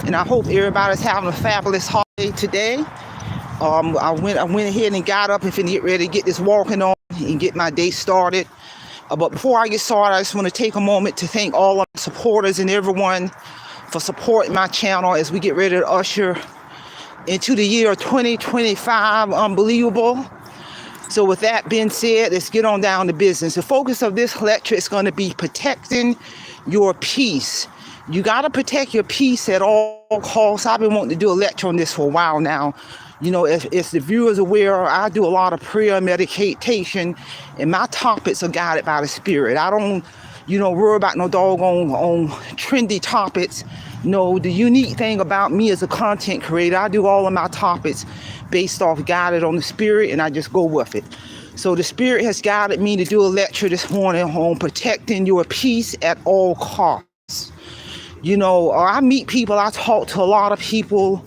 and I hope everybody's having a fabulous holiday today. I went ahead and got up and finna get ready to get this walking on and get my day started. But before I get started, I just want to take a moment to thank all of my supporters and everyone for supporting my channel as we get ready to usher into the year 2025. Unbelievable. So with that being said, let's get on down to business. The focus of this lecture is going to be protecting your peace. You got to protect your peace at all costs. I've been wanting to do a lecture on this for a while now. You know, if the viewers are aware, I do a lot of prayer and meditation, and my topics are guided by the Spirit. I don't, worry about no doggone on trendy topics. No, the unique thing about me as a content creator, I do all of my topics based off guided on the Spirit, and I just go with it. So the Spirit has guided me to do a lecture this morning on protecting your peace at all costs. I meet people, I talk to a lot of people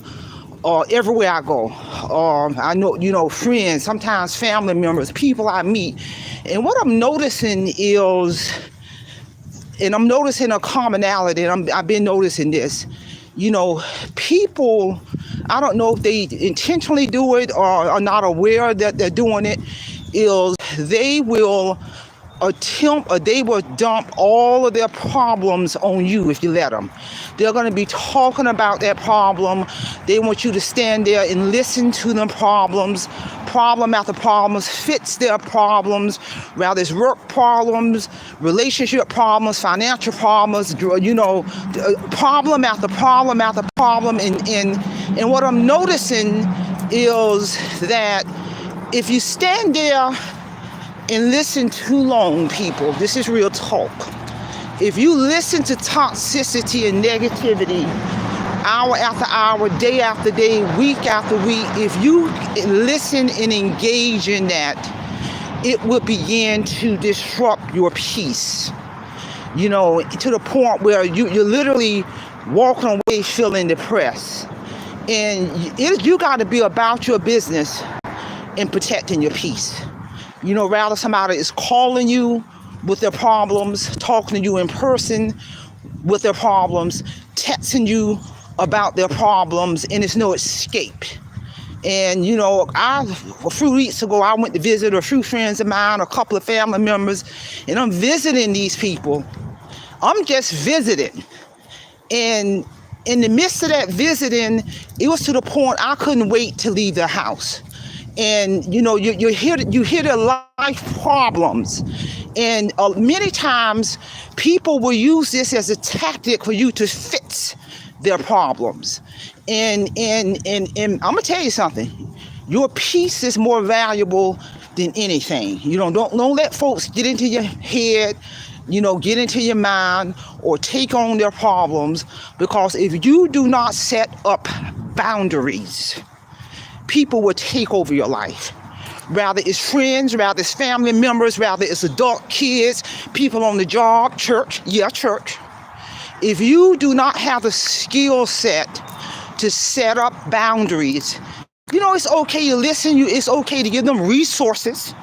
everywhere I go. I know, friends, sometimes family members, people I meet. And what I'm noticing is, and I'm noticing a commonality, and I've been noticing this, people, I don't know if they intentionally do it or are not aware that they're doing it, is they will attempt or they will dump all of their problems on you if you let them. They're going to be talking about that problem. They want you to stand there and listen to them problem after problems, fix their problems, whether it's work problems, relationship problems, financial problems, problem after problem after problem. And what I'm noticing is that if you stand there and listen too long, people, this is real talk. If you listen to toxicity and negativity hour after hour, day after day, week after week, if you listen and engage in that, it will begin to disrupt your peace. To the point where you're literally walking away feeling depressed. And you got to be about your business and protecting your peace. Rather somebody is calling you with their problems, talking to you in person with their problems, texting you about their problems, and it's no escape. And, a few weeks ago, I went to visit a few friends of mine, a couple of family members, and I'm visiting these people. I'm just visiting. And in the midst of that visiting, it was to the point I couldn't wait to leave the house. And you hear their life problems, and many times people will use this as a tactic for you to fix their problems. And I'm gonna tell you something. Your peace is more valuable than anything. Don't let folks get into your head, get into your mind or take on their problems, because if you do not set up boundaries, people will take over your life. Rather it's friends, rather it's family members, rather it's adult kids, people on the job, church. If you do not have the skill set to set up boundaries, it's okay to listen. It's okay to give them resources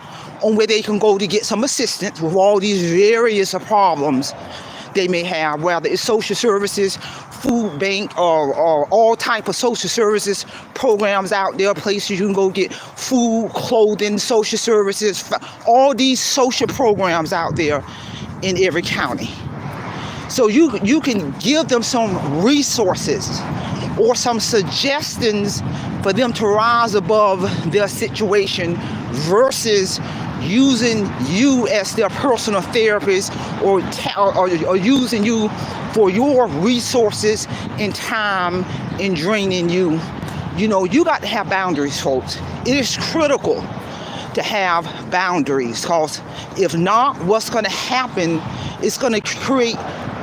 on where they can go to get some assistance with all these various problems they may have, whether it's social services, food bank, or all type of social services programs out there, places you can go get food, clothing, social services, all these social programs out there in every county. So you can give them some resources or some suggestions for them to rise above their situation versus using you as their personal therapist or using you for your resources and time and draining you. You got to have boundaries, folks. It is critical to have boundaries, because if not, what's going to happen is going to create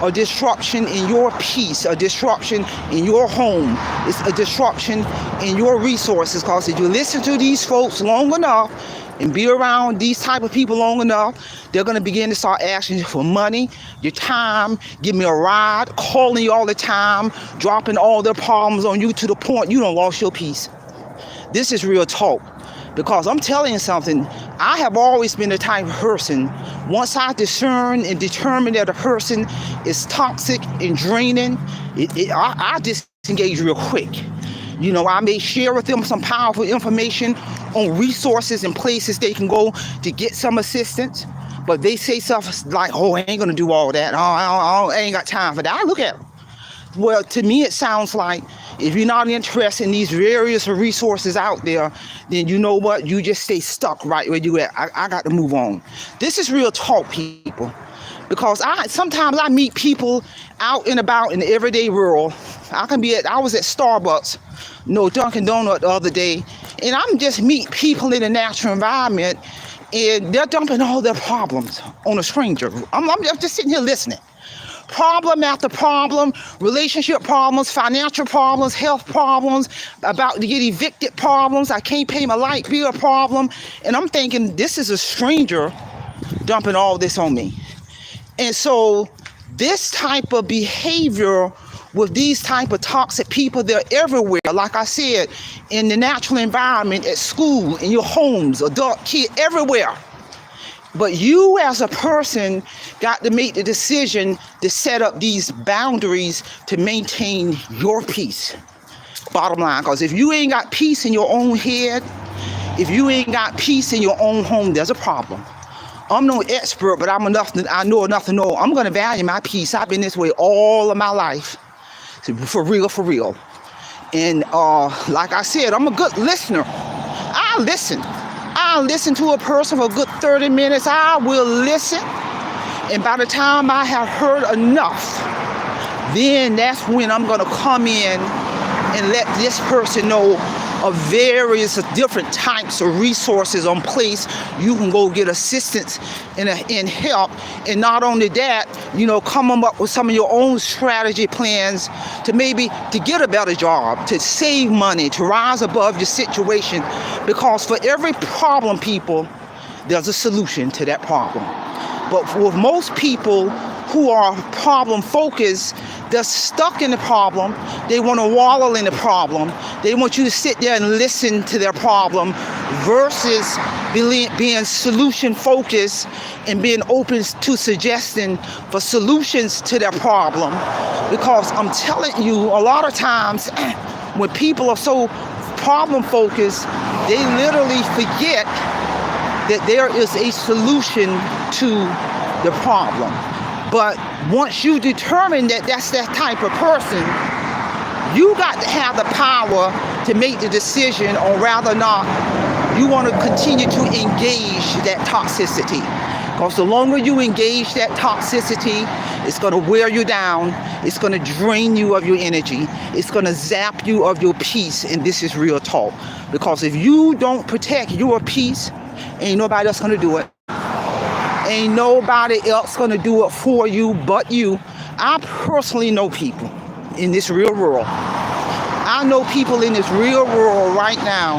a disruption in your peace, a disruption in your home, it's a disruption in your resources. Because if you listen to these folks long enough and be around these type of people long enough, they're going to begin to start asking you for money, your time, give me a ride, calling you all the time, dropping all their problems on you to the point you done lost your peace. This is real talk. Because I'm telling you something, I have always been the type of person, once I discern and determine that a person is toxic and draining, I engage real quick. You know, I may share with them some powerful information on resources and places they can go to get some assistance. But they say stuff like, oh, I ain't going to do all that. Oh, I ain't got time for that. I look at them. Well, to me, it sounds like if you're not interested in these various resources out there, then you know what? You just stay stuck right where you at. I got to move on. This is real talk, people. Because sometimes I meet people out and about in the everyday world. I was at Starbucks, Dunkin' Donut the other day, and I'm just meet people in the natural environment, and they're dumping all their problems on a stranger. I'm just sitting here listening. Problem after problem, relationship problems, financial problems, health problems, about to get evicted problems, I can't pay my light bill problem, and I'm thinking, this is a stranger dumping all this on me. And so this type of behavior with these type of toxic people, they're everywhere. Like I said, in the natural environment, at school, in your homes, adult, kid, everywhere. But you as a person got to make the decision to set up these boundaries to maintain your peace. Bottom line, because if you ain't got peace in your own head, if you ain't got peace in your own home, there's a problem. I'm no expert, but I know enough to know I'm going to value my peace. I've been this way all of my life. For real. And like I said, I'm a good listener. I listen to a person for a good 30 minutes. I will listen. And by the time I have heard enough, then that's when I'm going to come in and let this person know of various different types of resources on place. You can go get assistance and help. And not only that, come up with some of your own strategy plans to get a better job, to save money, to rise above your situation. Because for every problem, people, there's a solution to that problem. But with most people who are problem focused, they're stuck in the problem. They want to wallow in the problem. They want you to sit there and listen to their problem versus being solution focused and being open to suggesting for solutions to their problem. Because I'm telling you, a lot of times when people are so problem focused, they literally forget that there is a solution to the problem. But once you determine that that's that type of person, you got to have the power to make the decision on whether or not you want to continue to engage that toxicity. Because the longer you engage that toxicity, it's going to wear you down. It's going to drain you of your energy. It's going to zap you of your peace. And this is real talk. Because if you don't protect your peace, ain't nobody else going to do it. Ain't nobody else going to do it for you but you. I personally know people in this real world. I know people in this real world right now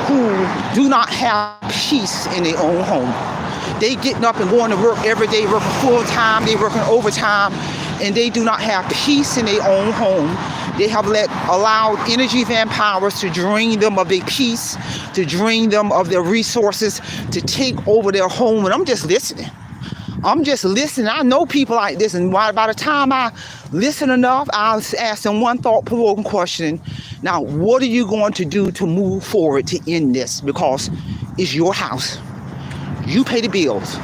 who do not have peace in their own home. They getting up and going to work every day, working full time, they working overtime, and they do not have peace in their own home. They have allowed energy vampires to drain them of their peace, to drain them of their resources, to take over their home. And I'm just listening. I know people like this. And by the time I listen enough, I'll ask them one thought-provoking question. Now, what are you going to do to move forward to end this? Because it's your house. You pay the bills.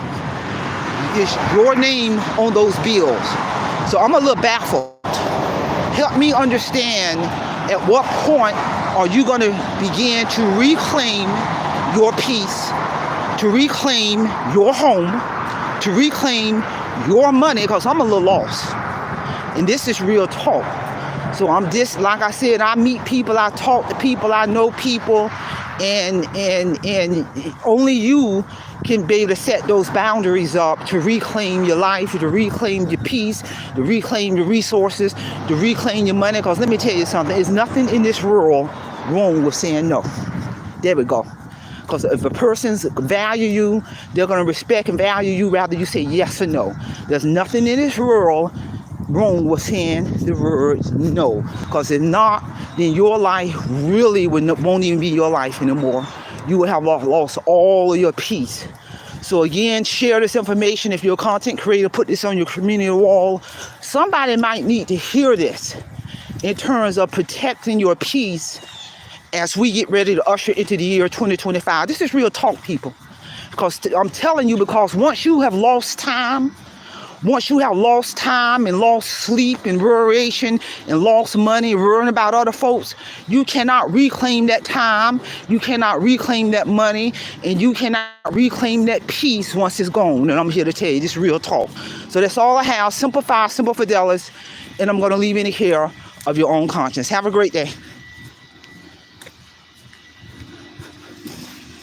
It's your name on those bills. So I'm a little baffled. Help me understand, at what point are you going to begin to reclaim your peace, to reclaim your home, to reclaim your money? Because I'm a little lost. And this is real talk. So I'm just, like I said, I meet people, I talk to people, I know people, and only you can be able to set those boundaries up to reclaim your life, to reclaim your peace, to reclaim your resources, to reclaim your money. Because let me tell you something, there's nothing in this world wrong with saying no. There we go. Because if a person's value you, they're going to respect and value you rather you say yes or no. There's nothing in this world wrong with saying the word no. Because if not, then your life really won't even be your life anymore. You will have lost all of your peace. So again, share this information. If you're a content creator, put this on your community wall. Somebody might need to hear this. in terms of protecting your peace as we get ready to usher into the year 2025. This is real talk, people. Because I'm telling you, because once you have lost time, and lost sleep and variation and lost money worrying about other folks, you cannot reclaim that time, you cannot reclaim that money, and you cannot reclaim that peace once it's gone. And I'm here to tell you, this is real talk. So that's all I have. Simplify, simple fidelis, and I'm going to leave in the care of your own conscience. Have a great day.